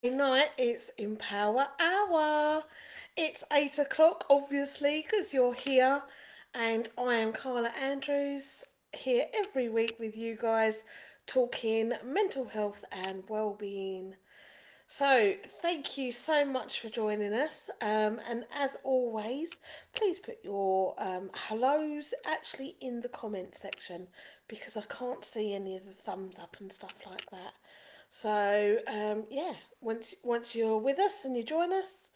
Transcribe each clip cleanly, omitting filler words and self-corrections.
Night, it's Empower Hour. It's 8 o'clock, obviously, because you're here, and I am Carla Andrews, here every week with you guys, talking mental health and well-being. So, thank you so much for joining us. And as always, please put your hellos actually in the comment section because I can't see any of the thumbs up and stuff like that. So, yeah, once you're with us and you join us,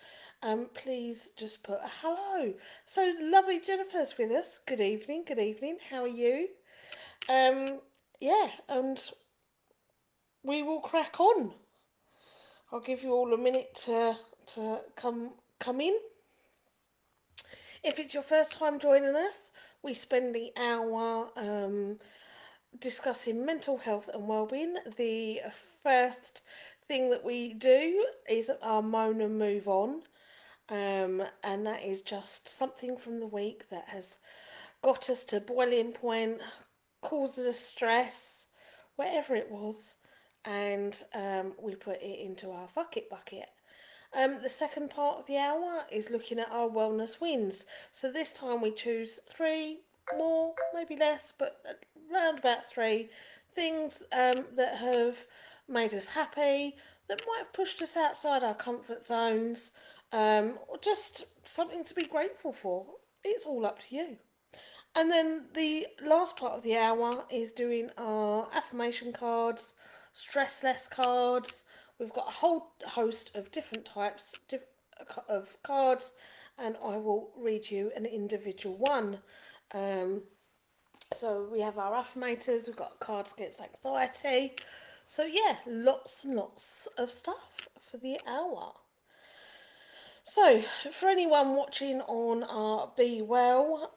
please just put a hello. So, lovely Jennifer's with us. Good evening, good evening. How are you? Um, yeah, and we will crack on. I'll give you all a minute to come in. If it's your first time joining us, we spend the hour discussing mental health and well-being. The first thing that we do is our moan and move on, and that is just something from the week that has got us to boiling point, causes us stress, whatever it was, and we put it into our fuck it bucket. The second part of the hour is looking at our wellness wins. So this time we choose three more, maybe less, but around about three things that have made us happy, that might have pushed us outside our comfort zones, or just something to be grateful for. It's all up to you. And then the last part of the hour is doing our affirmation cards, stress less cards. We've got a whole host of different types of cards, and I will read you an individual one. Um, so we have our affirmators, we've got cards against anxiety. So yeah, lots and lots of stuff for the hour. So for anyone watching on our Be Well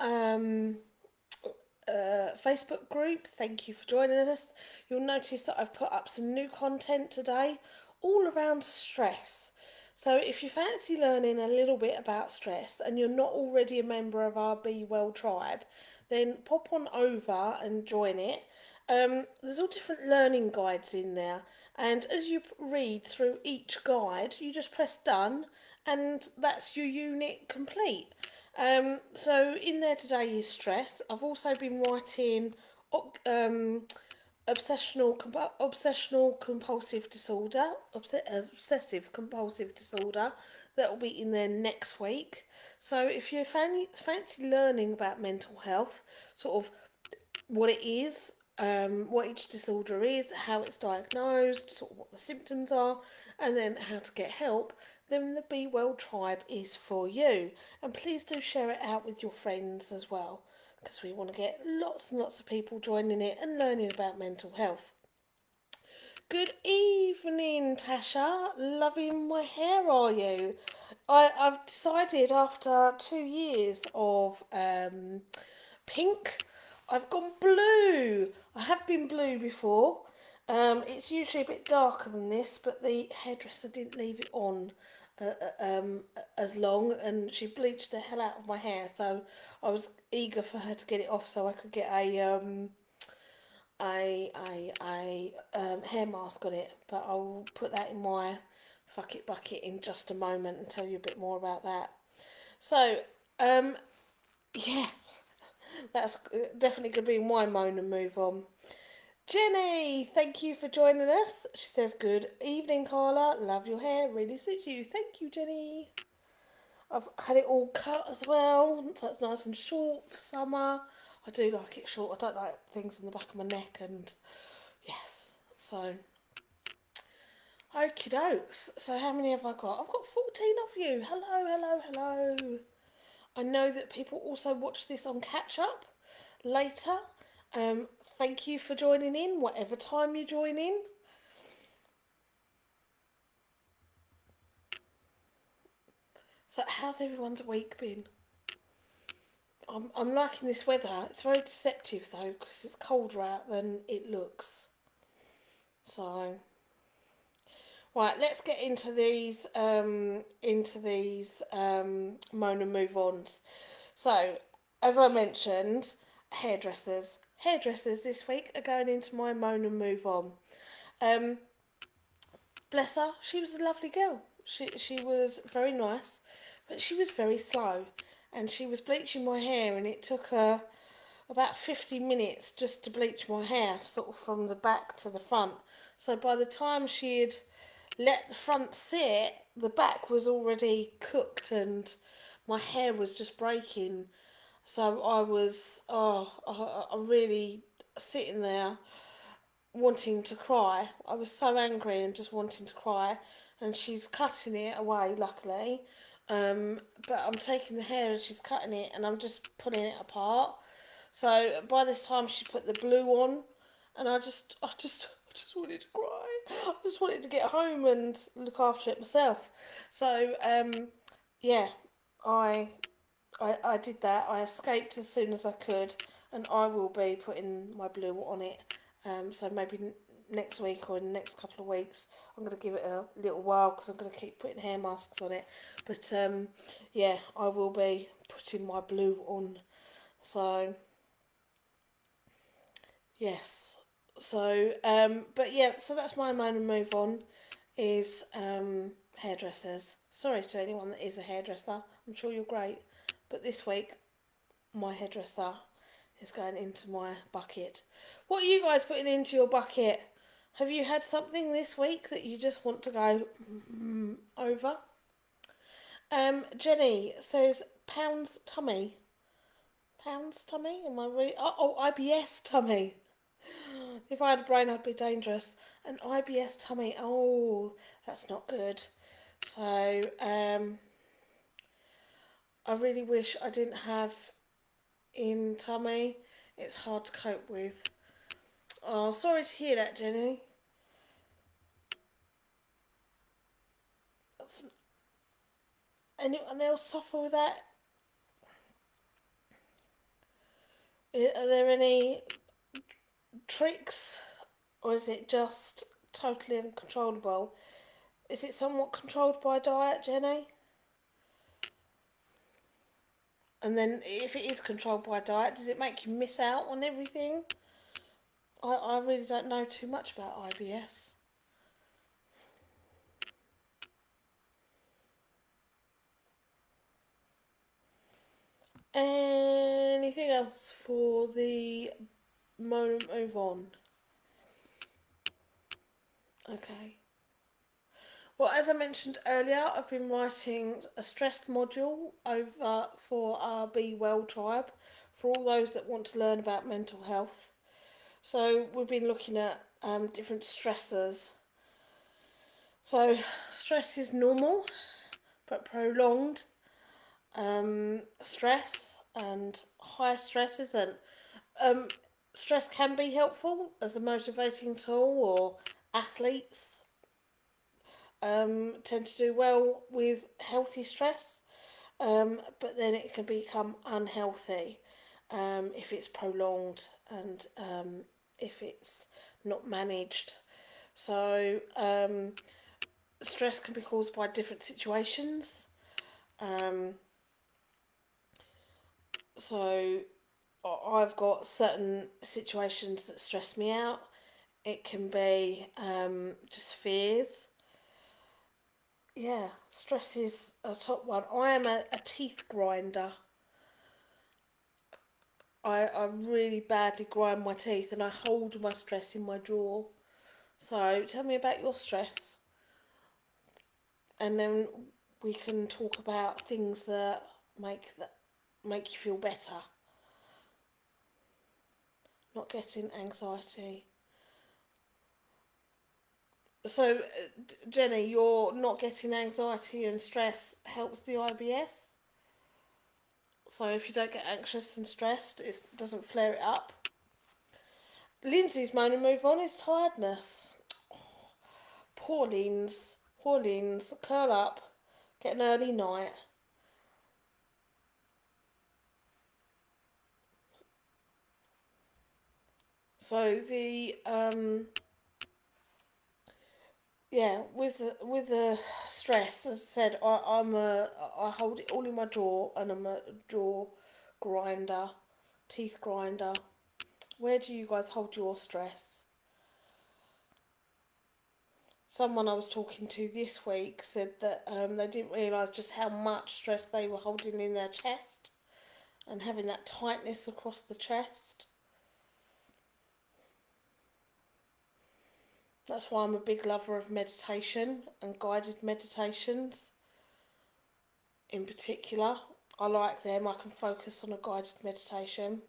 Facebook group, thank you for joining us. You'll notice that I've put up some new content today, all around stress. So if you fancy learning a little bit about stress and you're not already a member of our Be Well tribe, then pop on over and join it. There's all different learning guides in there, and as you read through each guide, you just press done, and that's your unit complete. So in there today is stress. I've also been writing um, obsessional compulsive disorder, obsessive compulsive disorder. That will be in there next week. So if you fancy learning about mental health, sort of what it is, what each disorder is, how it's diagnosed, sort of what the symptoms are, and then how to get help, then the Be Well tribe is for you. And please do share it out with your friends as well, because we want to get lots and lots of people joining it and learning about mental health. Good evening, Tasha. Loving my hair, are you? I've decided after 2 years of pink, I've gone blue. I have been blue before. It's usually a bit darker than this, but the hairdresser didn't leave it on as long, and she bleached the hell out of my hair. So I was eager for her to get it off, so I could get a hair mask on it. But I'll put that in my fuck it bucket in just a moment and tell you a bit more about that. So, yeah, that's definitely going to be my moan and move on. Jenny, thank you for joining us. She says, good evening, Carla. Love your hair. Really suits you. Thank you, Jenny. I've had it all cut as well, so it's nice and short for summer. I do like it short. I don't like things in the back of my neck, and yes. So, okie dokes. So, how many have I got? I've got 14 of you. Hello, hello, hello. I know that people also watch this on catch up later. Um, Thank you for joining in, whatever time you join in. So, how's everyone's week been? I'm liking this weather. It's very deceptive though, because it's colder out than it looks. So, right, let's get into these moan and move ons. So, as I mentioned, hairdressers. Hairdressers this week are going into my moan and move on. Um, Bless her, she was a lovely girl. She was very nice, but she was very slow, and she was bleaching my hair, and it took her about 50 minutes just to bleach my hair, sort of from the back to the front. So by the time she had let the front sit, the back was already cooked, and my hair was just breaking. So I was, I really sitting there wanting to cry. I was so angry and just wanting to cry. And she's cutting it away, luckily. But I'm taking the hair and she's cutting it, and I'm just pulling it apart. So by this time she put the blue on, and I just wanted to cry. I just wanted to get home and look after it myself. So yeah, I I did that. I escaped as soon as I could, and I will be putting my blue on it. So maybe next week or in the next couple of weeks, I'm going to give it a little while because I'm going to keep putting hair masks on it. But yeah, I will be putting my blue on. So yes. So but yeah, so that's my moan and move on is hairdressers. Sorry to anyone that is a hairdresser. I'm sure you're great, but this week my hairdresser is going into my bucket. What are you guys putting into your bucket? Have you had something this week that you just want to go over? Jenny says pounds tummy. Pounds tummy? Am I oh, IBS tummy. If I had a brain, I'd be dangerous. An IBS tummy. Oh, that's not good. So, I really wish I didn't have in tummy. It's hard to cope with. Oh, sorry to hear that, Jenny. That's, anyone else suffer with that? Are there any tricks, or is it just totally uncontrollable? Is it somewhat controlled by diet, Jenny? And then, if it is controlled by diet, does it make you miss out on everything? I really don't know too much about IBS. Anything else for the move on? Okay. Well, as I mentioned earlier, I've been writing a stress module over for our Be Well tribe for all those that want to learn about mental health. So we've been looking at different stressors. So stress is normal but prolonged stress and high stress isn't. Um, Stress can be helpful as a motivating tool, or athletes tend to do well with healthy stress, but then it can become unhealthy if it's prolonged and if it's not managed. So, stress can be caused by different situations. Um, so, I've got certain situations that stress me out. It can be just fears. Yeah, stress is a top one. I am a teeth grinder. I really badly grind my teeth and I hold my stress in my jaw. So tell me about your stress, and then we can talk about things that make you feel better. Not getting anxiety. So, Jenny, you're not getting anxiety and stress helps the IBS. So if you don't get anxious and stressed, it doesn't flare it up. Lindsay's moan and move on is tiredness. Poor Linz, curl up, get an early night. So with the stress, as I said, I hold it all in my jaw, and I'm a jaw grinder, teeth grinder. Where do you guys hold your stress? Someone I was talking to this week said that they didn't realise just how much stress they were holding in their chest and having that tightness across the chest. That's why I'm a big lover of meditation and guided meditations in particular. I like them. I can focus on a guided meditation.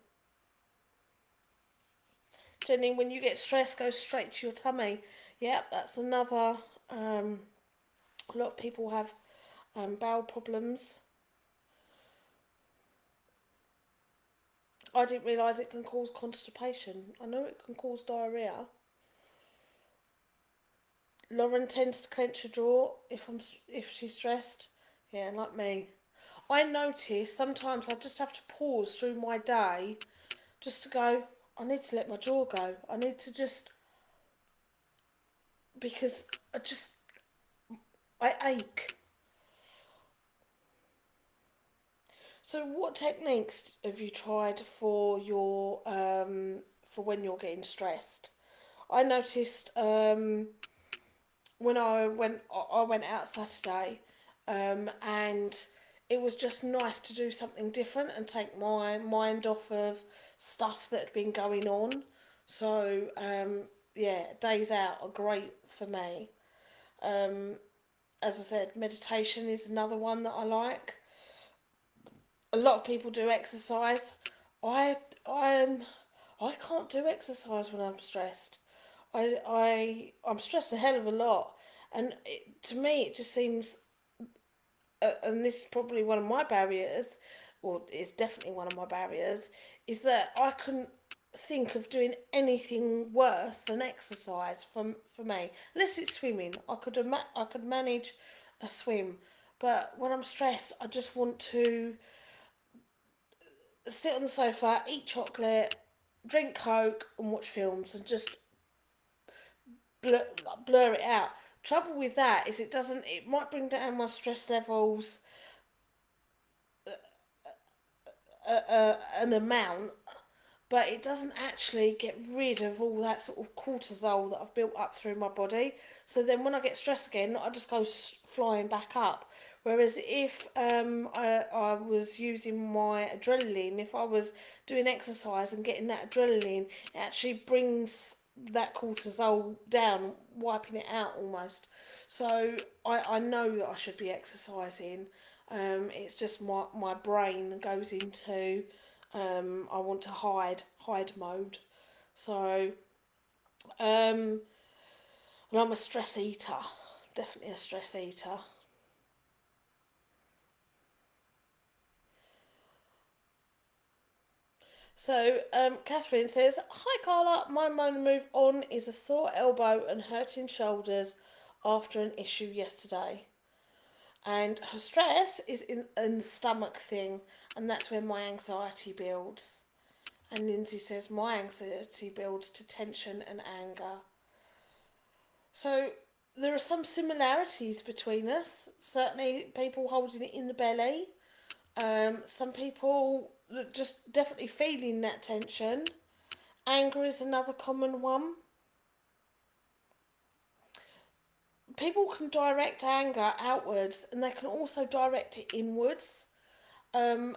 Jenny, when you get stressed, go straight to your tummy. Yep, that's another. A lot of people have bowel problems. I didn't realise it can cause constipation. I know it can cause diarrhoea. Lauren tends to clench her jaw if she's stressed. Yeah, like me. I notice sometimes I just have to pause through my day just to go, I need to let my jaw go. I need to just, because I ache. So what techniques have you tried for your, for when you're getting stressed? I noticed when I went out Saturday, and it was just nice to do something different and take my mind off of stuff that had been going on. So yeah, days out are great for me. Um, as I said, meditation is another one that I like. A lot of people do exercise. I I I can't do exercise when I'm stressed. I'm stressed a hell of a lot, and to me it just seems, and this is probably one of my barriers, or it's definitely one of my barriers, is that I couldn't think of doing anything worse than exercise for me. Unless it's swimming, I could manage a swim, but when I'm stressed, I just want to sit on the sofa, eat chocolate, drink Coke, and watch films, and just blur, blur it out. Trouble with that is it might bring down my stress levels an amount, but it doesn't actually get rid of all that sort of cortisol that I've built up through my body. So then when I get stressed again, I just go flying back up. Whereas if I was using my adrenaline, if I was doing exercise and getting that adrenaline, it actually brings that cortisol down, wiping it out almost. So I know that I should be exercising. It's just my brain goes into I want to hide mode. So and I'm a stress eater, definitely a stress eater. So Catherine says, "Hi Carla, my moan move on is a sore elbow and hurting shoulders after an issue yesterday, and her stress is in the stomach thing, and that's where my anxiety builds." And Lindsay says, my anxiety builds to tension and anger. So there are some similarities between us. Certainly, people holding it in the belly. Some people just definitely feeling that tension. Anger is another common one. People can direct anger outwards, and they can also direct it inwards. And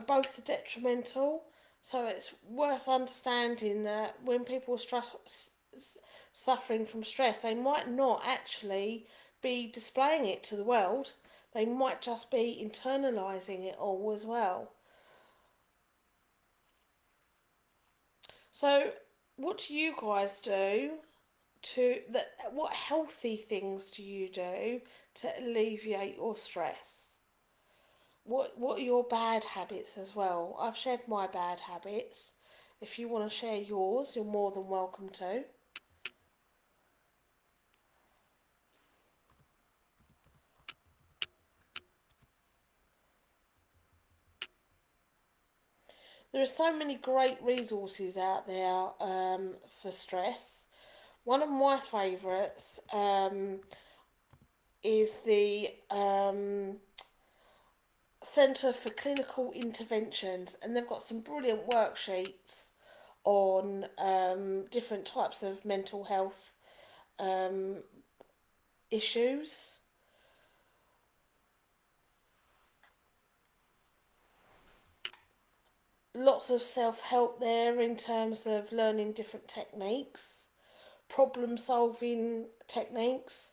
both are detrimental. So it's worth understanding that when people are suffering from stress, they might not actually be displaying it to the world. They might just be internalizing it all as well. So, what do you guys do what healthy things do you do to alleviate your stress? What are your bad habits as well? I've shared my bad habits. If you want to share yours, you're more than welcome to. There are so many great resources out there for stress. One of my favourites is the Centre for Clinical Interventions, and they've got some brilliant worksheets on different types of mental health issues. Lots of self-help there in terms of learning different techniques, problem solving techniques,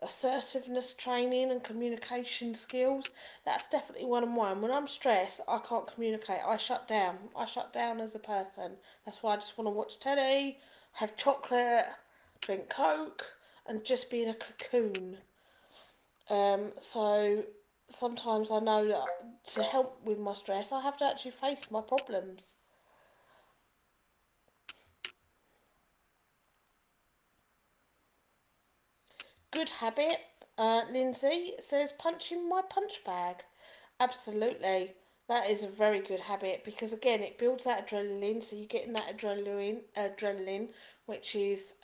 assertiveness training and communication skills. That's definitely one of mine. When I'm stressed, I can't communicate. I shut down. I shut down as a person. That's why I just want to watch telly, have chocolate, drink Coke, and just be in a cocoon. So sometimes I know that to help with my stress, I have to actually face my problems. Good habit. Lindsay says punching my punch bag. Absolutely. That is a very good habit because again it builds that adrenaline, so you're getting that adrenaline, which is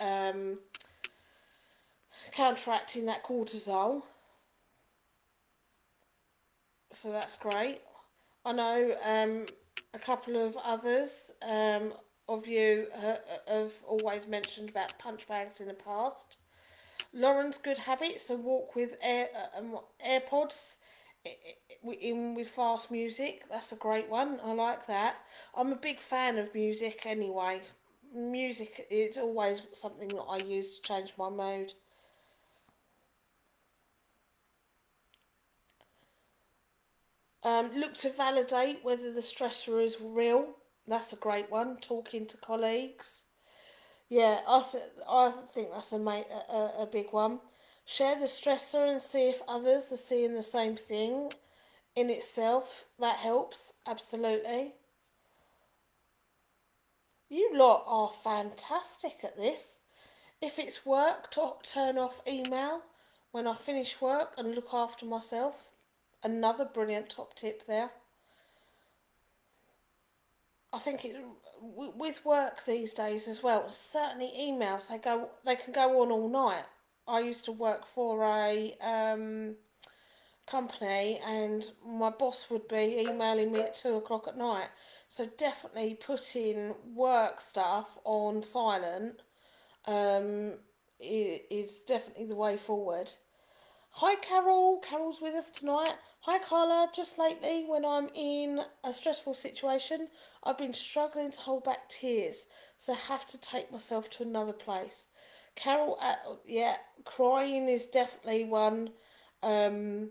counteracting that cortisol. So that's great. I know a couple of others of you have always mentioned about punch bags in the past. Lauren's good habits: a walk with AirPods in with fast music. That's a great one. I like that. I'm a big fan of music anyway. Music is always something that I use to change my mood. Look to validate whether the stressor is real. That's a great one. Talking to colleagues. Yeah, I think that's a big one. Share the stressor and see if others are seeing the same thing. In itself, that helps absolutely. You lot are fantastic at this. If it's work, turn off email when I finish work and look after myself. Another brilliant top tip there. I think with work these days as well. Certainly emails they can go on all night. I used to work for a company, and my boss would be emailing me at 2 o'clock at night. So definitely putting work stuff on silent um, is definitely the way forward. Hi Carol, Carol's with us tonight. Hi Carla, just lately when I'm in a stressful situation, I've been struggling to hold back tears, so I have to take myself to another place. Carol, yeah, crying is definitely one. Um,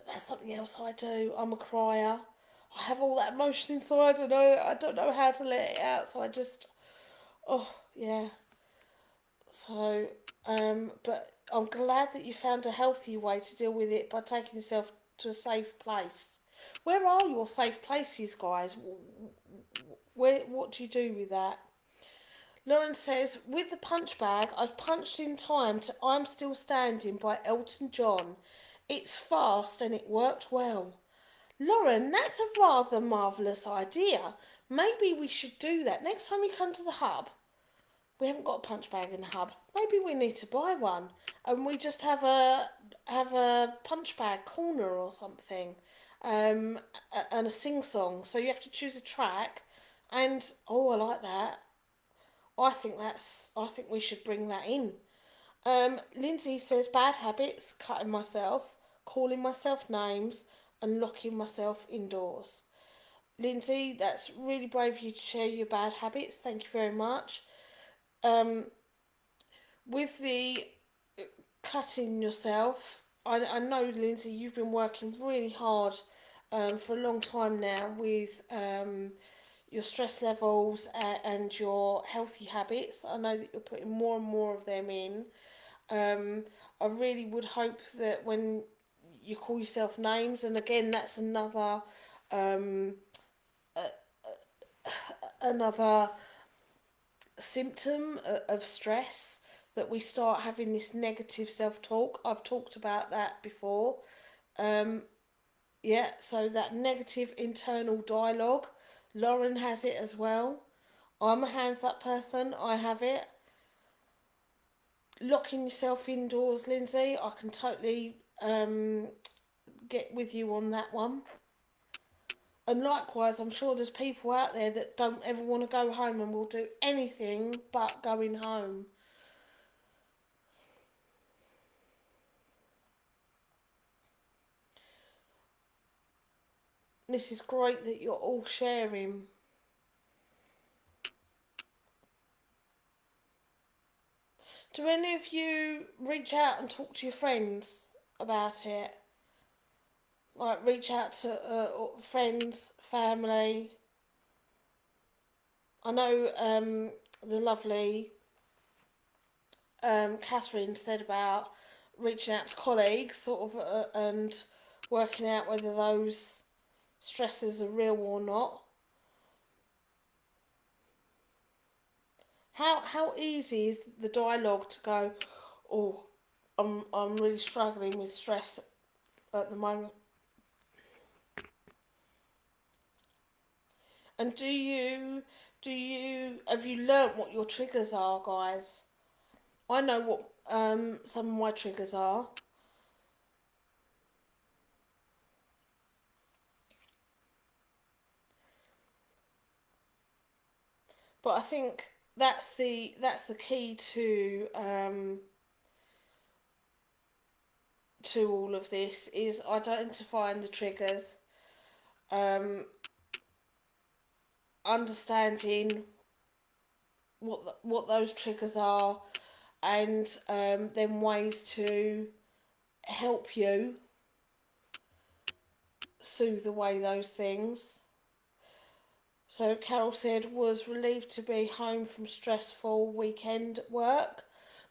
that's something else I do. I'm a crier. I have all that emotion inside, and I don't know how to let it out. So I just, oh yeah. So, but I'm glad that you found a healthy way to deal with it by taking yourself to a safe place. Where are your safe places, guys? Where, what do you do with that? Lauren says, with the punch bag, I've punched in time to I'm Still Standing by Elton John. It's fast and it worked well. Lauren, that's a rather marvellous idea. Maybe we should do that. Next time you come to the hub, we haven't got a punch bag in the hub. Maybe we need to buy one, and we just have a punch bag corner or something, um, and a sing song. So you have to choose a track, and oh, I like that. I think we should bring that in. Lindsay says bad habits: cutting myself, calling myself names, and locking myself indoors. Lindsay, that's really brave of you to share your bad habits. Thank you very much. Um, with the cutting yourself, I know, Lindsay, you've been working really hard for a long time now with your stress levels and your healthy habits. I know that you're putting more and more of them in. Um, I really would hope that when you call yourself names, and again, that's um, another symptom of stress, that we start having this negative self-talk. I've talked about that before. Um, yeah, so that negative internal dialogue, Lauren has it as well. I'm a hands up person, I have it. Locking yourself indoors, Lindsay, I can totally get with you on that one. And likewise, I'm sure there's people out there that don't ever want to go home and will do anything but going home. This is great that you're all sharing. Do any of you reach out and talk to your friends about it? Like reach out to friends, family. I know the lovely Catherine said about reaching out to colleagues, sort of, and working out whether those stresses are real or not. How easy is the dialogue to go? Oh, I'm really struggling with stress at the moment. And do you have you learnt what your triggers are, guys? I know what some of my triggers are, but I think that's the key to all of this is identifying the triggers, um, understanding what those triggers are, and then ways to help you soothe away those things. So Carol said, was relieved to be home from stressful weekend work.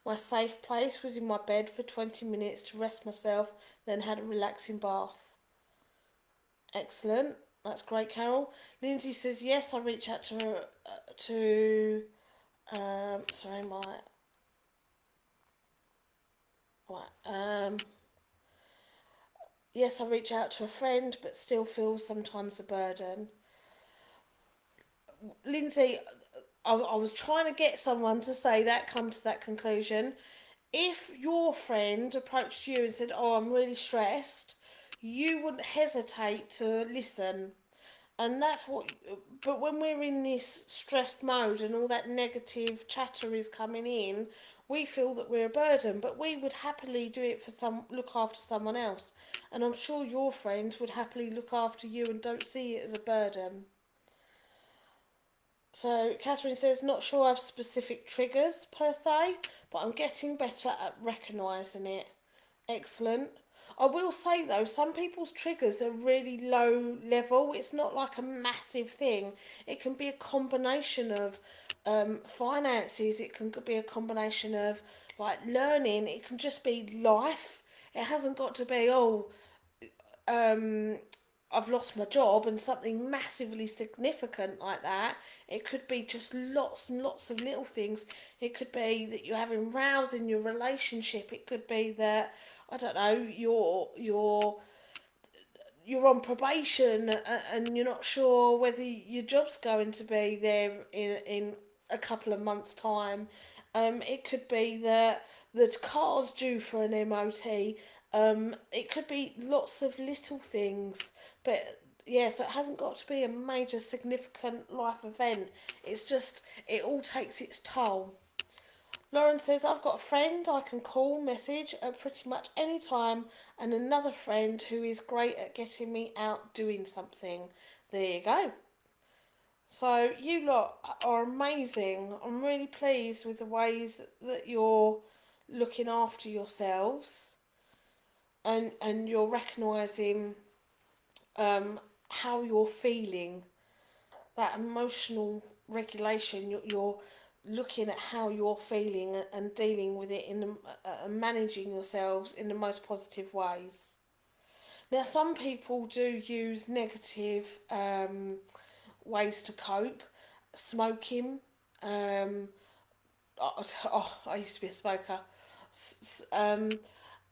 My safe place was in my bed for 20 minutes to rest myself, then had a relaxing bath. Excellent. That's great, Carol. Lindsay says, yes, I reach out to her, sorry, right, yes, I reach out to a friend, but still feel sometimes a burden. Lindsay, I was trying to get someone to say that, come to that conclusion. If your friend approached you and said, oh, I'm really stressed, you wouldn't hesitate to listen. And that's what, but when we're in this stressed mode and all that negative chatter is coming in, we feel that we're a burden, but we would happily do it for look after someone else. And I'm sure your friends would happily look after you and don't see it as a burden. So Catherine says, not sure I have specific triggers per se, but I'm getting better at recognising it. Excellent. I will say though, some people's triggers are really low level. It's not like a massive thing. It can be a combination of finances. It can be a combination of like learning. It can just be life. It hasn't got to be um, I've lost my job and something massively significant like that. It could be just lots and lots of little things. It could be that you're having rows in your relationship. It could be that I don't know you're on probation and you're not sure whether your job's going to be there in a couple of months' time. It could be that the car's due for an MOT. It could be lots of little things, but yeah, so it hasn't got to be a major significant life event. It's just, it all takes its toll. Lauren says, I've got a friend I can call, message at pretty much any time, and another friend who is great at getting me out doing something. There you go. So, you lot are amazing. I'm really pleased with the ways that you're looking after yourselves and you're recognising how you're feeling, that emotional regulation. You're looking at how you're feeling and dealing with it managing yourselves in the most positive ways. Now, some people do use negative ways to cope. Smoking. Um, I used to be a smoker.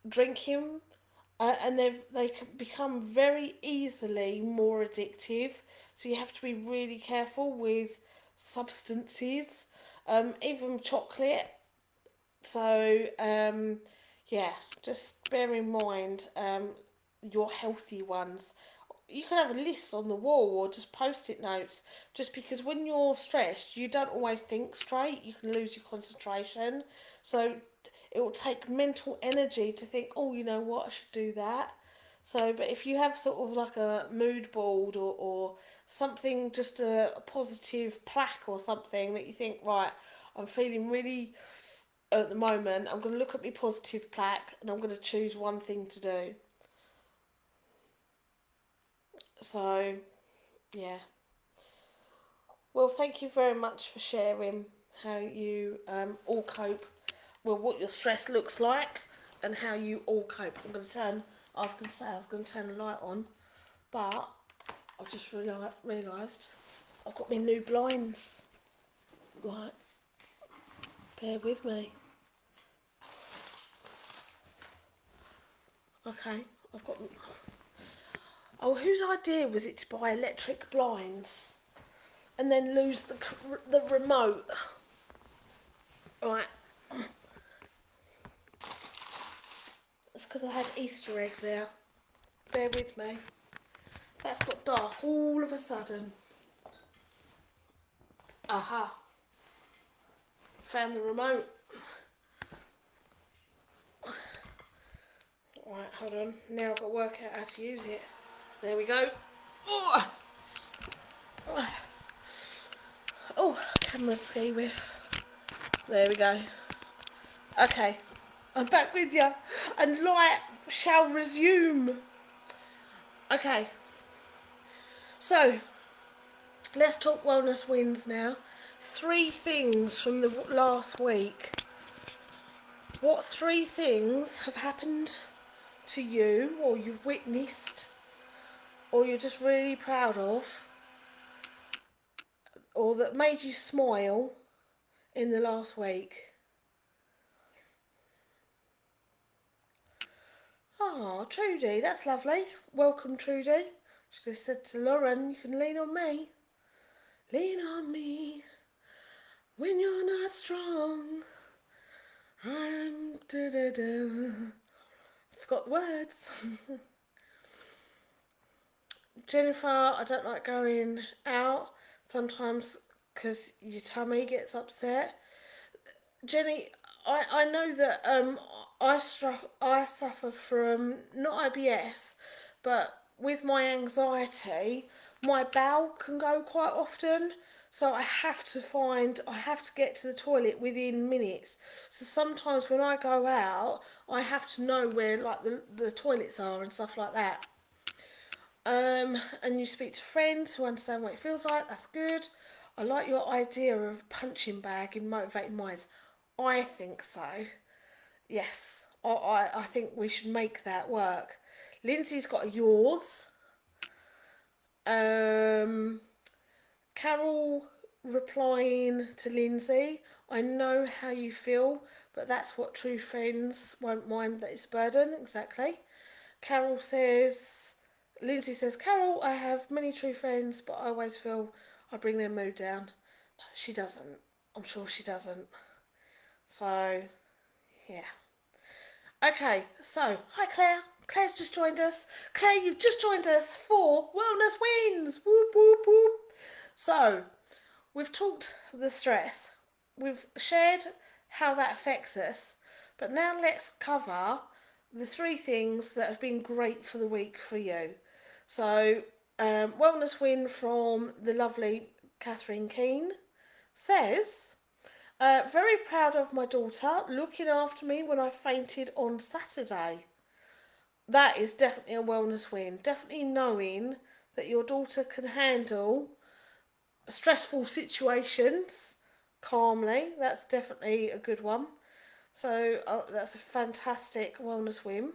Drinking, and they can become very easily more addictive. So you have to be really careful with substances, even chocolate. So yeah, just bear in mind your healthy ones. You can have a list on the wall or just post-it notes. Just because when you're stressed, you don't always think straight. You can lose your concentration. So it will take mental energy to think, oh, you know what, I should do that. So, but if you have sort of like a mood board or something, just a positive plaque or something that you think, right, I'm feeling really at the moment, I'm going to look at my positive plaque and I'm going to choose one thing to do. So, yeah. Well, thank you very much for sharing how you all cope, well, what your stress looks like and how you all cope. I was going to say I was going to turn the light on, but I've just realised I've got my new blinds. Right, bear with me. Okay, I've got... Oh, whose idea was it to buy electric blinds and then lose the remote? Right, that's because I had Easter egg there. Bear with me. That's got dark all of a sudden. Aha. Found the remote. Right, hold on. Now I've got to work out how to use it. There we go. Oh, camera ski with. There we go. Okay, I'm back with you. And light shall resume. Okay. So, let's talk wellness wins now. 3 things from the last week. What 3 things have happened to you, or you've witnessed, or you're just really proud of, or that made you smile in the last week? Ah, Trudy, that's lovely. Welcome, Trudy. She just said to Lauren, you can lean on me. Lean on me when you're not strong. I'm da-da-da. Forgot the words. Jennifer, I don't like going out sometimes because your tummy gets upset. Jenny, I know that I suffer from not IBS, but with my anxiety, my bowel can go quite often. So I have to get to the toilet within minutes. So sometimes when I go out, I have to know where like the toilets are and stuff like that. And you speak to friends who understand what it feels like. That's good. I like your idea of punching bag in motivating minds. I think so. Yes, I think we should make that work. Lindsay's got a yours. Carol replying to Lindsay, I know how you feel, but that's what true friends won't mind that it's a burden. Exactly. Carol says, Lindsay says, Carol, I have many true friends, but I always feel I bring their mood down. No, she doesn't. I'm sure she doesn't. So, yeah. Okay, so, hi Claire. Claire's just joined us. Claire, you've just joined us for Wellness Wins. Whoop, whoop, whoop. So, we've talked the stress. We've shared how that affects us. But now let's cover the 3 things that have been great for the week for you. So, Wellness Win from the lovely Catherine Keane says, very proud of my daughter looking after me when I fainted on Saturday. That is definitely a wellness win. Definitely knowing that your daughter can handle stressful situations calmly. That's definitely a good one. So that's a fantastic wellness win.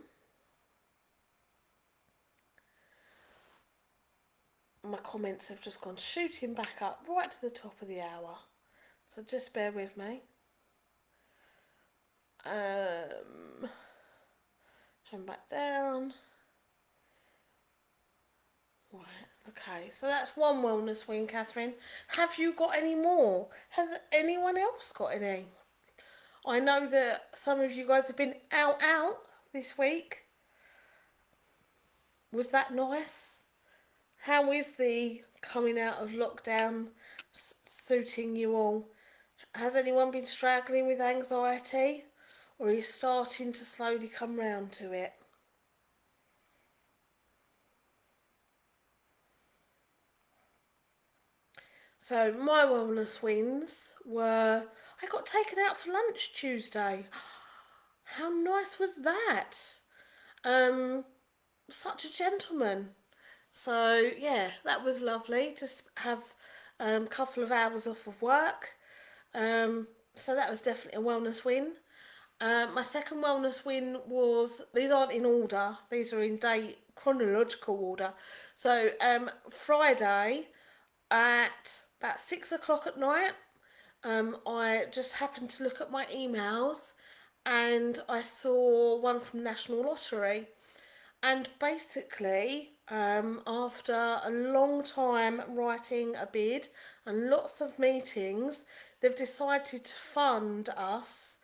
My comments have just gone shooting back up right to the top of the hour. So just bear with me. Come back down. Right, okay, so that's one wellness win, Catherine. Have you got any more? Has anyone else got any? I know that some of you guys have been out this week. Was that nice? How is the coming out of lockdown suiting you all? Has anyone been struggling with anxiety? Or are you starting to slowly come round to it? So my wellness wins were I got taken out for lunch Tuesday. How nice was that? Um, Such a gentleman. So yeah, that was lovely to have a couple of hours off of work. Um, so that was definitely a wellness win. My second wellness win was, these aren't in order, these are in date chronological order. So Friday at about 6 o'clock at night, I just happened to look at my emails and I saw one from National Lottery. And basically, after a long time writing a bid and lots of meetings, they've decided to fund us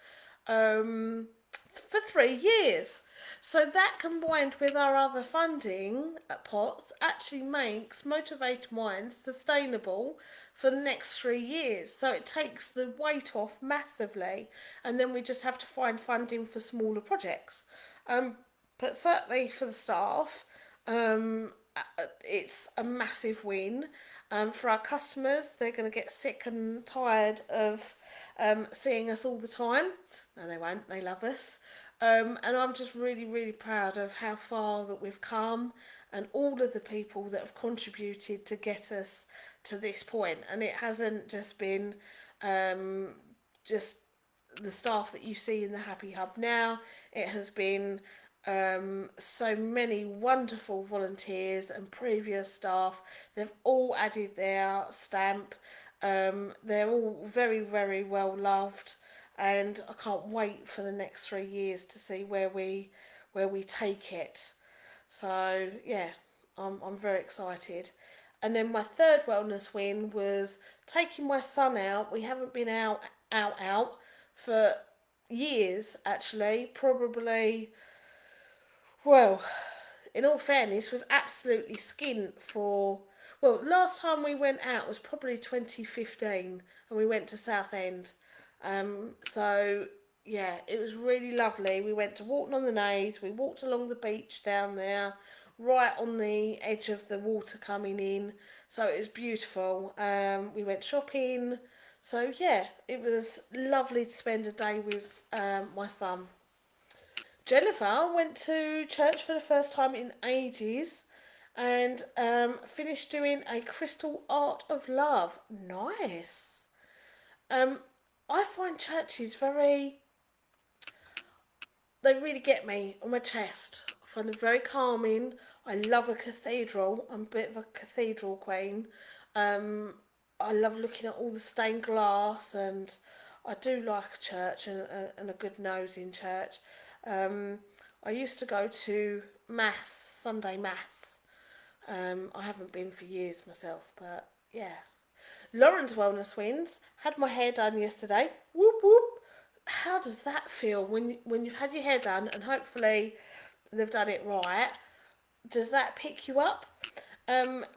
for 3 years. So that combined with our other funding pots actually makes Motivated Minds sustainable for the next 3 years. So it takes the weight off massively, and then we just have to find funding for smaller projects. But certainly for the staff, it's a massive win. For our customers, they're going to get sick and tired of seeing us all the time. No, they won't. They love us. And I'm just really, really proud of how far that we've come and all of the people that have contributed to get us to this point. And it hasn't just been um, just the staff that you see in the Happy Hub now. It has been so many wonderful volunteers and previous staff. They've all added their stamp. They're all very, very well loved, and I can't wait for the next 3 years to see where we take it. So yeah, I'm very excited. And then my third wellness win was taking my son out. We haven't been out for years actually, probably, well, in all fairness, was absolutely skint for. Well, last time we went out was probably 2015, and we went to Southend. So yeah, it was really lovely. We went to Walton on the Naze. We walked along the beach down there, right on the edge of the water coming in. So it was beautiful. We went shopping. So yeah, it was lovely to spend a day with my son. Jennifer went to church for the first time in ages and finished doing a crystal art of love. Nice. Um, I find churches very, they really get me on my chest. I find them very calming. I love a cathedral. I'm a bit of a cathedral queen. Um, I love looking at all the stained glass, and I do like a church and a good nose in church. Um, I used to go to mass, Sunday mass. I haven't been for years myself, but yeah. Lauren's wellness wins. Had my hair done yesterday. Whoop whoop. How does that feel when you've had your hair done and hopefully they've done it right? Does that pick you up?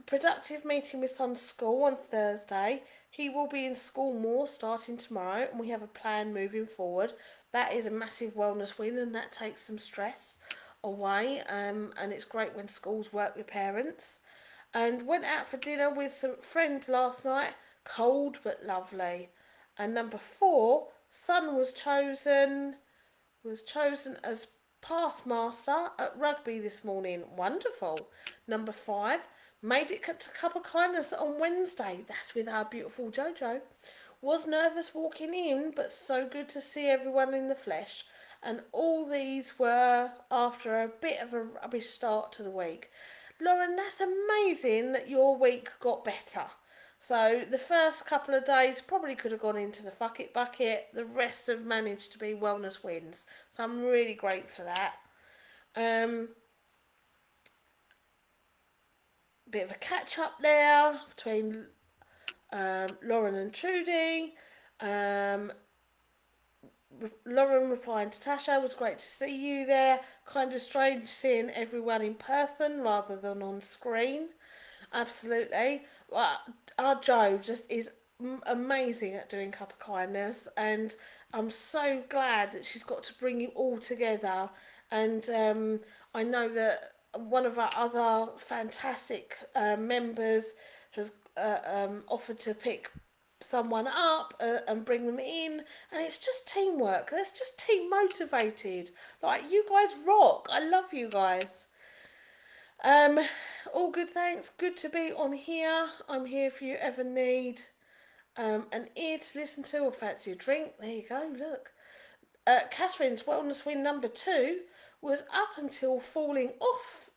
Productive meeting with son's school on Thursday. He will be in school more starting tomorrow, and we have a plan moving forward. That is a massive wellness win, and that takes some stress away. And it's great when schools work with parents. And went out for dinner with some friends last night. Cold but lovely. And number four, son was chosen as past master at rugby this morning. Wonderful. Number five, made it to Cup of Kindness on Wednesday. That's with our beautiful Jojo. Was nervous walking in, but so good to see everyone in the flesh. And all these were after a bit of a rubbish start to the week. Lauren, that's amazing that your week got better. So the first couple of days probably could have gone into the fuck it bucket. The rest have managed to be wellness wins. So I'm really great for that. Um, Bit of a catch up there between Lauren and Trudy. Um, Lauren replying to Tasha, was great to see you there. Kind of strange seeing everyone in person rather than on screen. Absolutely. Well, our Joe just is amazing at doing Cup of Kindness, and I'm so glad that she's got to bring you all together. And I know that one of our other fantastic members has offered to pick someone up and bring them in, and it's just teamwork. That's just team motivated. Like, you guys rock. I love you guys. Um, all good, thanks. Good to be on here. I'm here if you ever need an ear to listen to or fancy a drink. There you go. Look, Catherine's wellness win number 2 was up until falling off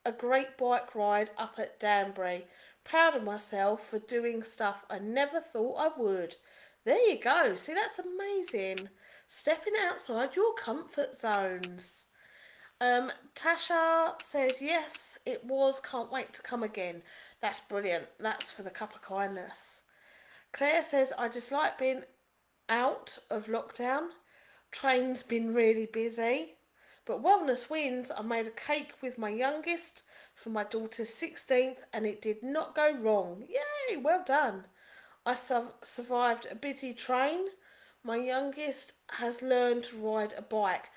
a great bike ride up at Danbury. Proud of myself for doing stuff I never thought I would. There you go. See, that's amazing. Stepping outside your comfort zones. Tasha says, yes, it was. Can't wait to come again. That's brilliant. That's for the cup of kindness. Claire says, I just like being out of lockdown. Train's been really busy. But wellness wins. I made a cake with my youngest for my daughter's 16th and it did not go wrong. Yay, well done. I survived a busy train. My youngest has learned to ride a bike.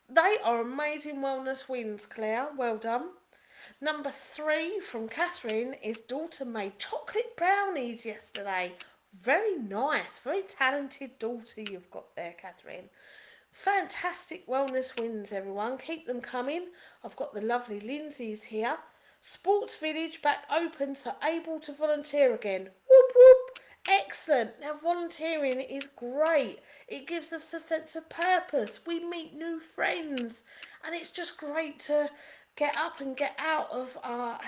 They are amazing wellness wins, Claire. Well done. Number 3 from Catherine is daughter made chocolate brownies yesterday. Very nice. Very talented daughter you've got there, Catherine. Fantastic wellness wins, everyone. Keep them coming. I've got the lovely Lindsay's here. Sports Village back open, so able to volunteer again. Whoop whoop. Excellent. Now, volunteering is great. It gives us a sense of purpose. We meet new friends, and it's just great to get up and get out of our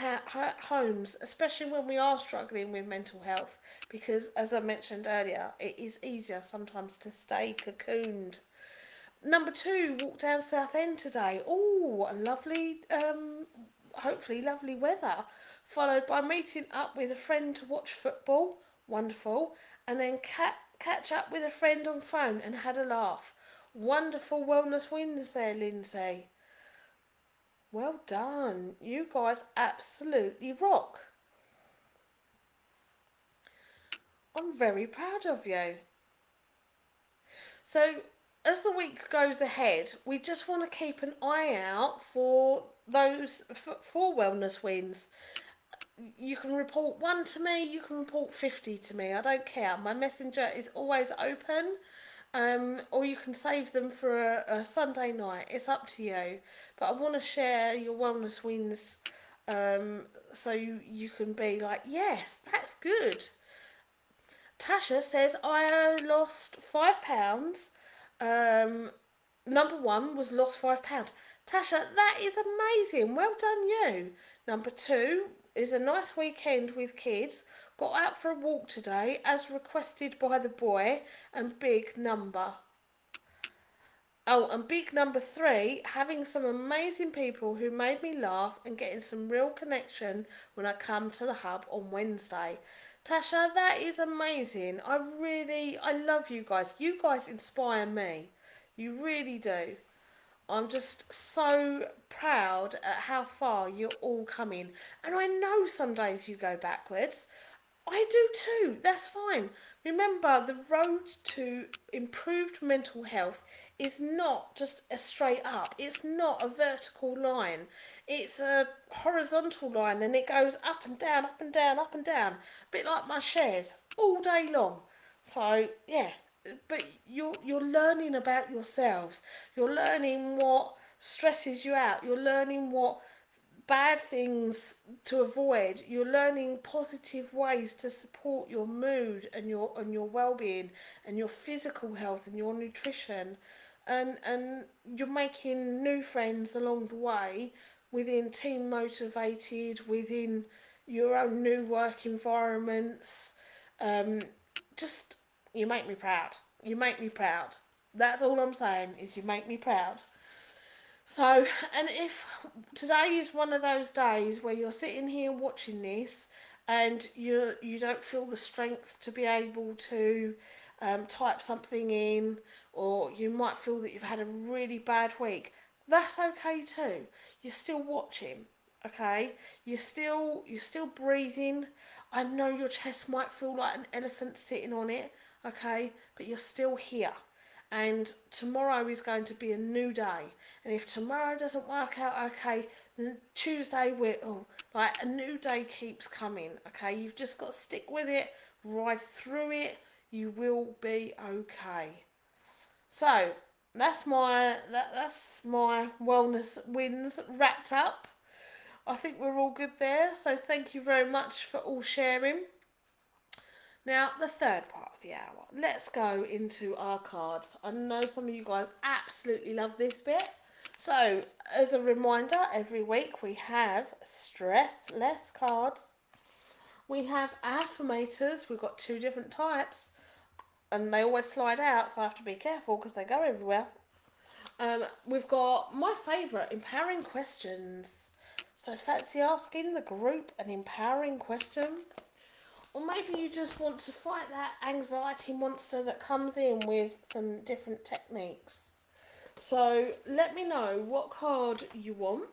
homes, especially when we are struggling with mental health, because, as I mentioned earlier, it is easier sometimes to stay cocooned. Number 2, walk down Southend today. Oh, lovely, hopefully lovely weather. Followed by meeting up with a friend to watch football. Wonderful. And then catch up with a friend on phone and had a laugh. Wonderful wellness wins there, Lindsay. Well done. You guys absolutely rock. I'm very proud of you. So, as the week goes ahead, we just want to keep an eye out for those for wellness wins. You can report 1 to me, you can report 50 to me. I don't care. My messenger is always open. Or you can save them for a Sunday night. It's up to you. But I want to share your wellness wins, so you can be like, yes, that's good. Tasha says, I lost £5. Number 1 was lost £5. Tasha, that is amazing. Well done, you. Number 2 is a nice weekend with kids. Got out for a walk today, as requested by the boy, and big number. Oh, and big number 3, having some amazing people who made me laugh and getting some real connection when I come to the hub on Wednesday. Tasha, that is amazing. I love you guys. You guys inspire me. You really do. I'm just so proud at how far you're all coming. And I know some days you go backwards. I do too. That's fine. Remember, the road to improved mental health is not just a straight up. It's not a vertical line. It's a horizontal line, and it goes up and down, up and down, up and down. A bit like my shares all day long. So yeah, but you're learning about yourselves. You're learning what stresses you out. You're learning what bad things to avoid. You're learning positive ways to support your mood and your well-being and your physical health and your nutrition, and you're making new friends along the way within team motivated, within your own new work environments. um, just, you make me proud. You make me proud. That's all I'm saying, is you make me proud. So, and if today is one of those days where you're sitting here watching this and you don't feel the strength to be able to type something in, or you might feel that you've had a really bad week, that's okay too. You're still watching, okay? You're still breathing. I know your chest might feel like an elephant sitting on it, okay? But you're still here. And tomorrow is going to be a new day. And if tomorrow doesn't work out okay, Tuesday, like a new day keeps coming. Okay, you've just got to stick with it, ride through it. You will be okay. So that's my wellness wins wrapped up. I think we're all good there. So thank you very much for all sharing. Now, the third part of the hour. Let's go into our cards. I know some of you guys absolutely love this bit. So, as a reminder, every week we have stress less cards. We have affirmators. We've got two different types. And they always slide out, so I have to be careful because they go everywhere. We've got my favourite, empowering questions. So fancy asking the group an empowering question. Or maybe you just want to fight that anxiety monster that comes in with some different techniques. So let me know what card you want.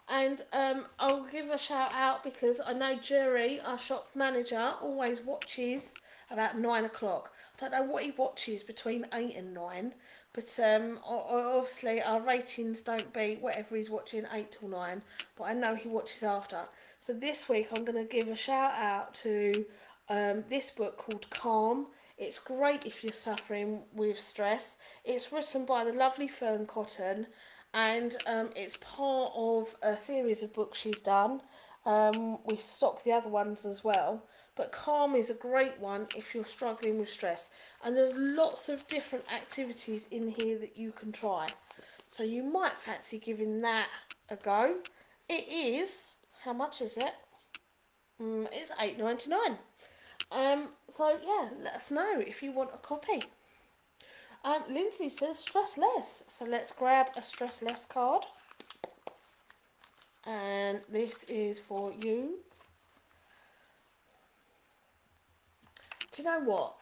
And I'll give a shout out because I know Jerry, our shop manager, always watches about 9 o'clock. I don't know what he watches between 8 and 9, but obviously our ratings don't beat whatever he's watching 8 till 9, but I know he watches after. So this week I'm going to give a shout out to this book called Calm. It's great if you're suffering with stress. It's written by the lovely Fern Cotton, and it's part of a series of books she's done. We stock the other ones as well, but Calm is a great one if you're struggling with stress, and there's lots of different activities in here that you can try, so you might fancy giving that a go. It is, how much is it? It's $8.99. So yeah, let us know if you want a copy. Lindsay says stress less, so let's grab a stress less card. And this is for you. Do you know what?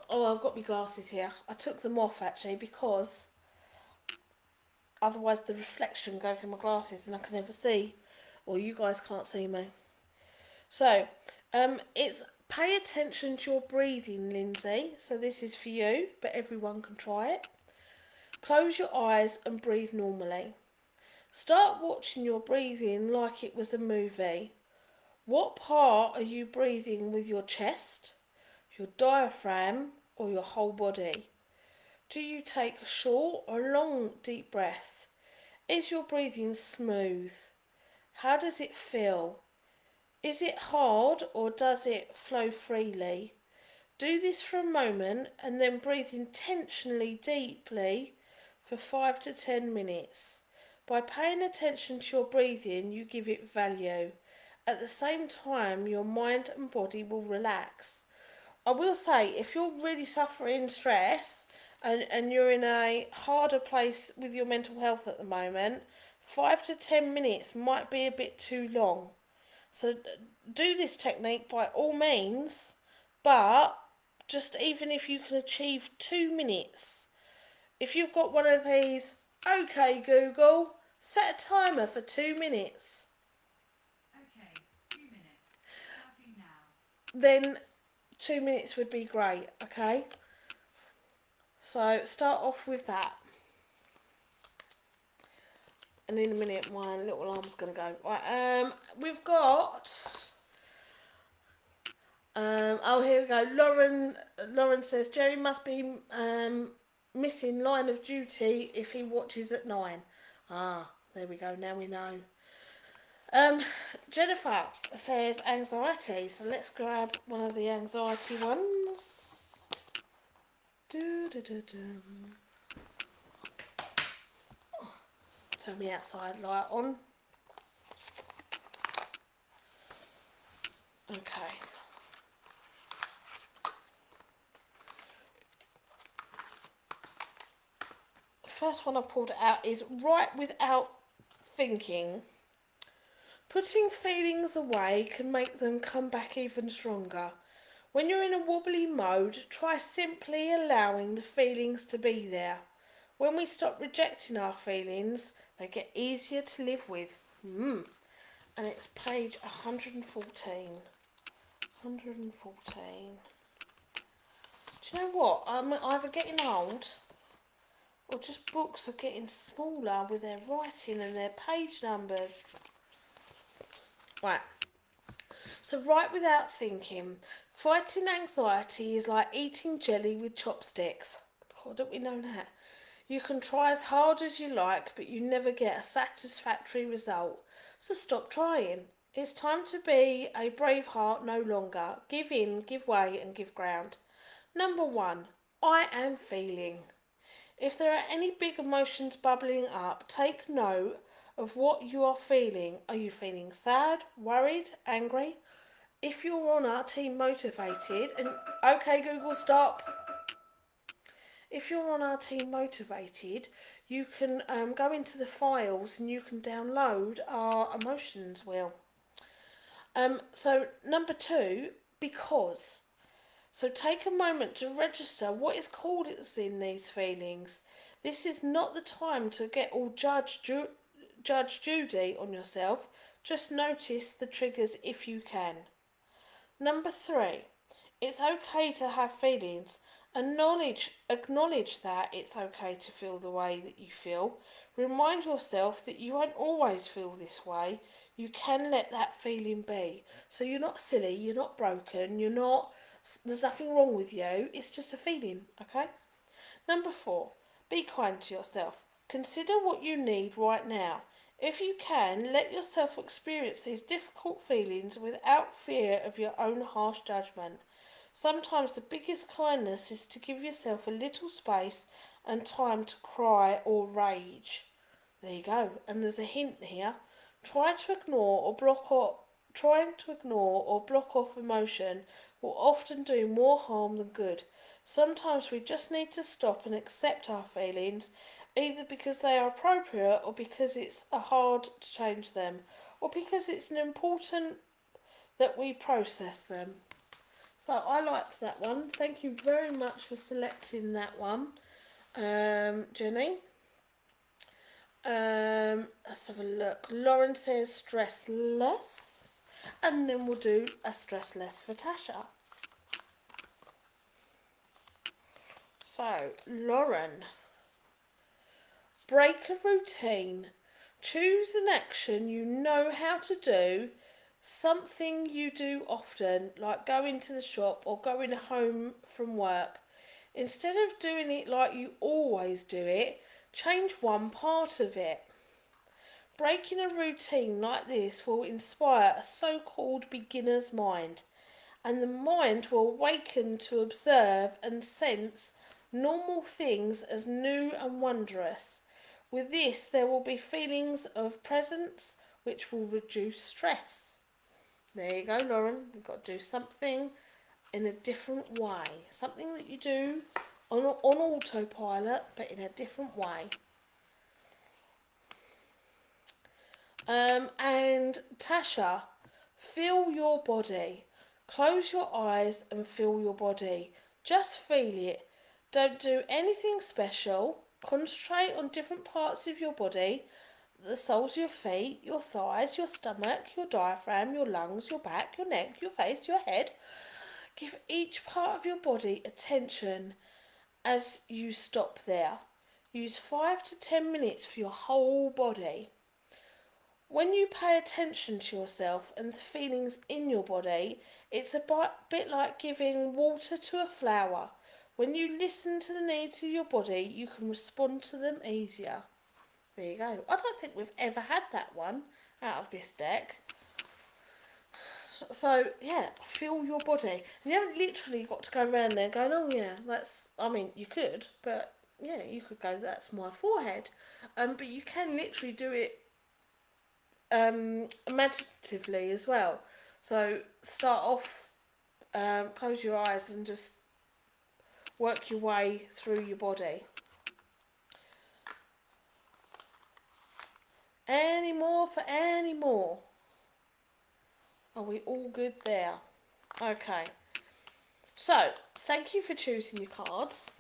Oh, I've got my glasses here. I took them off actually because otherwise the reflection goes in my glasses and I can never see, or you guys can't see me. So, it's pay attention to your breathing, Lindsay. So this is for you, but everyone can try it. Close your eyes and breathe normally. Start watching your breathing like it was a movie. What part are you breathing with, your chest, your diaphragm, or your whole body? Do you take a short or long deep breath? Is your breathing smooth? How does it feel? Is it hard or does it flow freely? Do this for a moment and then breathe intentionally deeply for 5 to 10 minutes. By paying attention to your breathing, you give it value. At the same time, your mind and body will relax. I will say, if you're really suffering stress and you're in a harder place with your mental health at the moment, 5 to 10 minutes might be a bit too long. So do this technique by all means, but just even if you can achieve 2 minutes. If you've got one of these, okay Google, set a timer for 2 minutes. Okay, 2 minutes. Starting now. Then 2 minutes would be great, okay? So start off with that. And in a minute my little alarm's going to go. Right, we've got... oh, here we go. Lauren says Jerry must be missing line of duty if he watches at 9. Ah, there we go. Now we know. Jennifer says anxiety. So let's grab one of the anxiety ones. Turn the outside light on. Okay. First one I pulled out is write without thinking. Putting feelings away can make them come back even stronger. When you're in a wobbly mode, try simply allowing the feelings to be there. When we stop rejecting our feelings, they get easier to live with. And it's page 114. 114. Do you know what? I'm either getting old or just books are getting smaller with their writing and their page numbers. Right, so write without thinking. Fighting anxiety is like eating jelly with chopsticks. Oh, don't we know that? You can try as hard as you like, but you never get a satisfactory result. So stop trying. It's time to be a brave heart no longer. Give in, give way, and give ground. Number one, I am feeling. If there are any big emotions bubbling up, take note of what you are feeling. Are you feeling sad, worried, angry? If you're on our team motivated, and okay, Google, stop. If you're on our team motivated, you can go into the files and you can download our emotions wheel. So number two, because. So take a moment to register what is called in these feelings. This is not the time to get all Judge Judy on yourself. Just notice the triggers if you can. Number three, it's okay to have feelings. Acknowledge that it's okay to feel the way that you feel. Remind yourself that you won't always feel this way. You can let that feeling be. So you're not silly, you're not broken, there's nothing wrong with you. It's just a feeling, okay? Number four, be kind to yourself. Consider what you need right now. If you can, let yourself experience these difficult feelings without fear of your own harsh judgment. Sometimes the biggest kindness is to give yourself a little space and time to cry or rage. There you go. And there's a hint here. Try to ignore or block off Trying to ignore or block off emotion will often do more harm than good. Sometimes we just need to stop and accept our feelings, either because they are appropriate or because it's hard to change them, or because it's important that we process them. So I liked that one. Thank you very much for selecting that one, Jenny. Let's have a look. Lauren says stress less, and then we'll do a stress less for Tasha. So, Lauren, break a routine. Choose an action you know how to do, something you do often, like going to the shop or going home from work. Instead of doing it like you always do it, change one part of it. Breaking a routine like this will inspire a so-called beginner's mind, and the mind will awaken to observe and sense normal things as new and wondrous. With this, there will be feelings of presence which will reduce stress. There you go, Lauren. You've got to do something in a different way. Something that you do on autopilot, but in a different way. And Tasha, feel your body. Close your eyes and feel your body. Just feel it. Don't do anything special. Concentrate on different parts of your body. The soles of your feet, your thighs, your stomach, your diaphragm, your lungs, your back, your neck, your face, your head. Give each part of your body attention as you stop there. Use 5 to 10 minutes for your whole body. When you pay attention to yourself and the feelings in your body, it's a bit like giving water to a flower. When you listen to the needs of your body, you can respond to them easier. There you go. I don't think we've ever had that one out of this deck. So, yeah, feel your body. And you haven't literally got to go around there going, oh, yeah, you could, but, yeah, you could go, that's my forehead. But you can literally do it imaginatively as well. So start off, close your eyes and just work your way through your body. Any more for any more? Are we all good there? Okay. So, thank you for choosing your cards.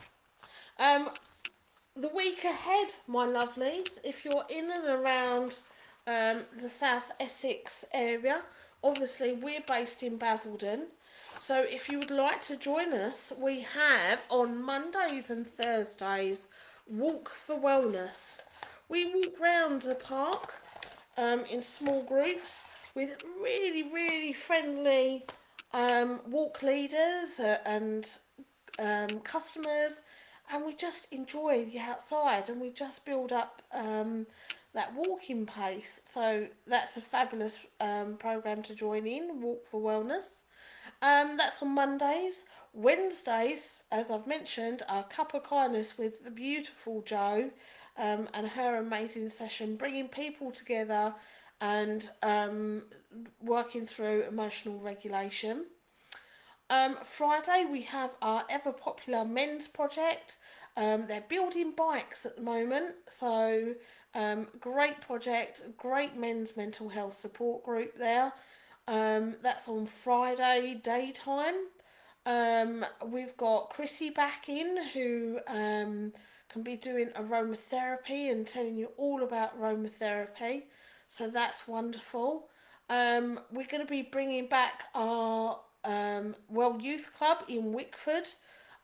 The week ahead, my lovelies, if you're in and around the South Essex area, obviously we're based in Basildon. So if you would like to join us, we have on Mondays and Thursdays Walk for Wellness. We walk round the park in small groups with really, really friendly walk leaders and customers, and we just enjoy the outside and we just build up that walking pace. So that's a fabulous program to join in, Walk for Wellness. That's on Mondays. Wednesdays, as I've mentioned, are Cup of Kindness with the beautiful Jo and her amazing session, bringing people together and working through emotional regulation. Friday, we have our ever popular men's project. They're building bikes at the moment, so great project, great men's mental health support group there. That's on Friday daytime. We've got Chrissy back in who can be doing aromatherapy and telling you all about aromatherapy. So that's wonderful. We're going to be bringing back our Well Youth Club in Wickford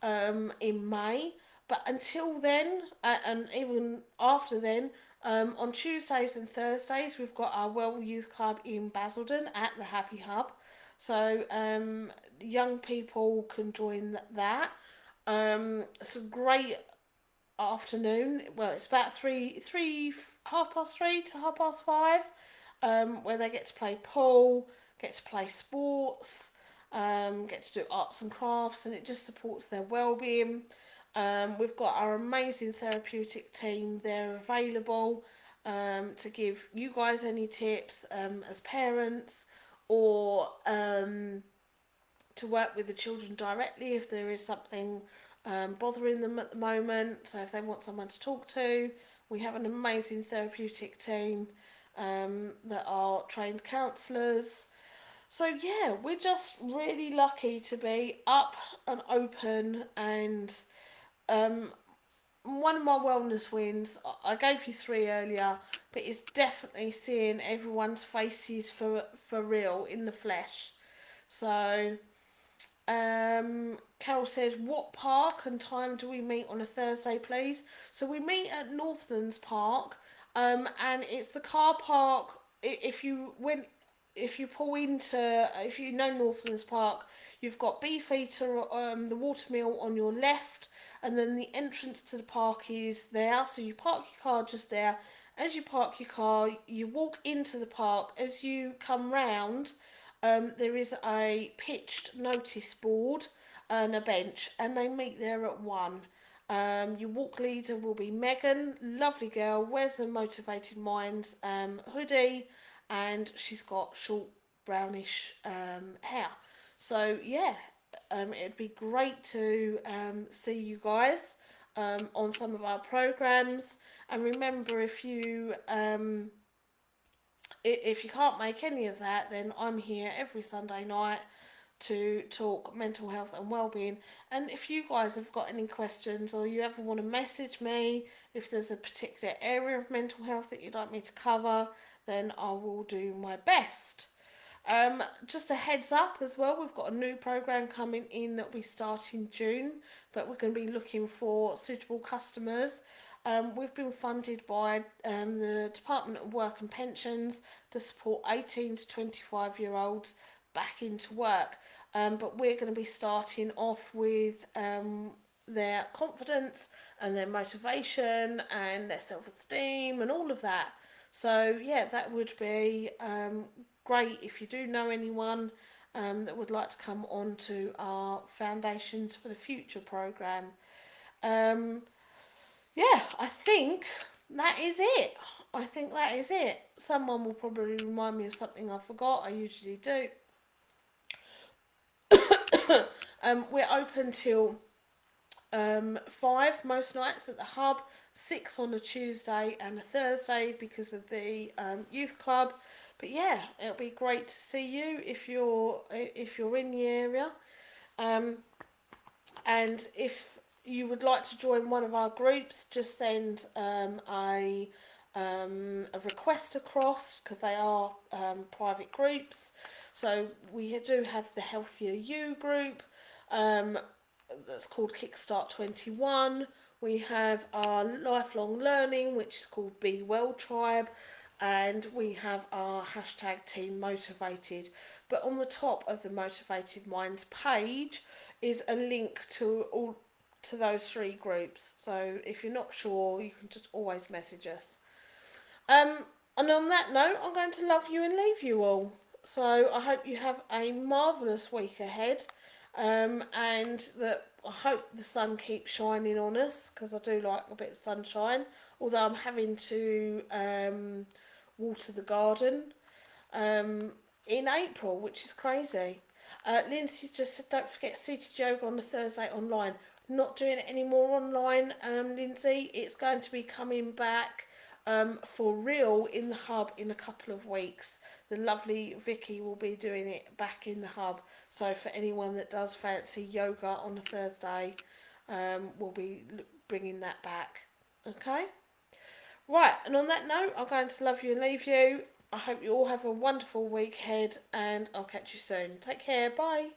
in May. But until then, and even after then, on Tuesdays and Thursdays, we've got our Well Youth Club in Basildon at the Happy Hub. So young people can join that. It's a great afternoon. Well, it's about half past three to half past five, where they get to play pool, get to play sports, get to do arts and crafts, and it just supports their well-being. We've got our amazing therapeutic team there available to give you guys any tips as parents or to work with the children directly if there is something bothering them at the moment. So if they want someone to talk to, we have an amazing therapeutic team that are trained counsellors. So yeah, we're just really lucky to be up and open. And um, one of my wellness wins, I gave you three earlier, but it's definitely seeing everyone's faces for real in the flesh. So Carol says, what park and time do we meet on a Thursday, please? So we meet at Northlands Park, and it's the car park. If you pull into, if you know Northlands Park, you've got Beefeater, the watermill on your left, and then the entrance to the park is there. So you park your car just there. As you park your car, you walk into the park. As you come round, there is a pitched notice board and a bench, and they meet there at 1. Your walk leader will be Megan, lovely girl, wears a Motivated Minds hoodie, and she's got short brownish hair. So yeah, it'd be great to see you guys on some of our programs. And remember, if you can't make any of that, then I'm here every Sunday night to talk mental health and well-being. And if you guys have got any questions or you ever want to message me, if there's a particular area of mental health that you'd like me to cover, then I will do my best. Just a heads up as well, we've got a new program coming in that we start in June, but we're going to be looking for suitable customers. We've been funded by the Department of Work and Pensions to support 18 to 25-year-olds back into work. But we're going to be starting off with their confidence and their motivation and their self-esteem and all of that. So yeah, that would be great if you do know anyone that would like to come on to our Foundations for the Future program. Um, yeah, I think that is it. I think that is it. Someone will probably remind me of something I forgot. I usually do. We're open till 5 most nights at the hub, 6 on a Tuesday and a Thursday because of the youth club. But yeah, it'll be great to see you if you're in the area. Um, and if you would like to join one of our groups, just send a request across because they are private groups. So we do have the Healthier You group, um, that's called Kickstart 21. We have our lifelong learning, which is called Be Well Tribe, and we have our hashtag Team Motivated. But on the top of the Motivated Minds page is a link to those three groups. So if you're not sure, you can just always message us. Um, and on that note, I'm going to love you and leave you all. So I hope you have a marvellous week ahead, and that I hope the sun keeps shining on us because I do like a bit of sunshine. Although I'm having to water the garden um, in April, which is crazy. Lindsay just said, don't forget seated yoga on the Thursday online. Not doing it anymore online, Lindsay. It's going to be coming back for real in the hub in a couple of weeks. The lovely Vicky will be doing it back in the hub. So for anyone that does fancy yoga on a Thursday, we'll be bringing that back. Okay? Right, and on that note, I'm going to love you and leave you. I hope you all have a wonderful week ahead, and I'll catch you soon. Take care. Bye.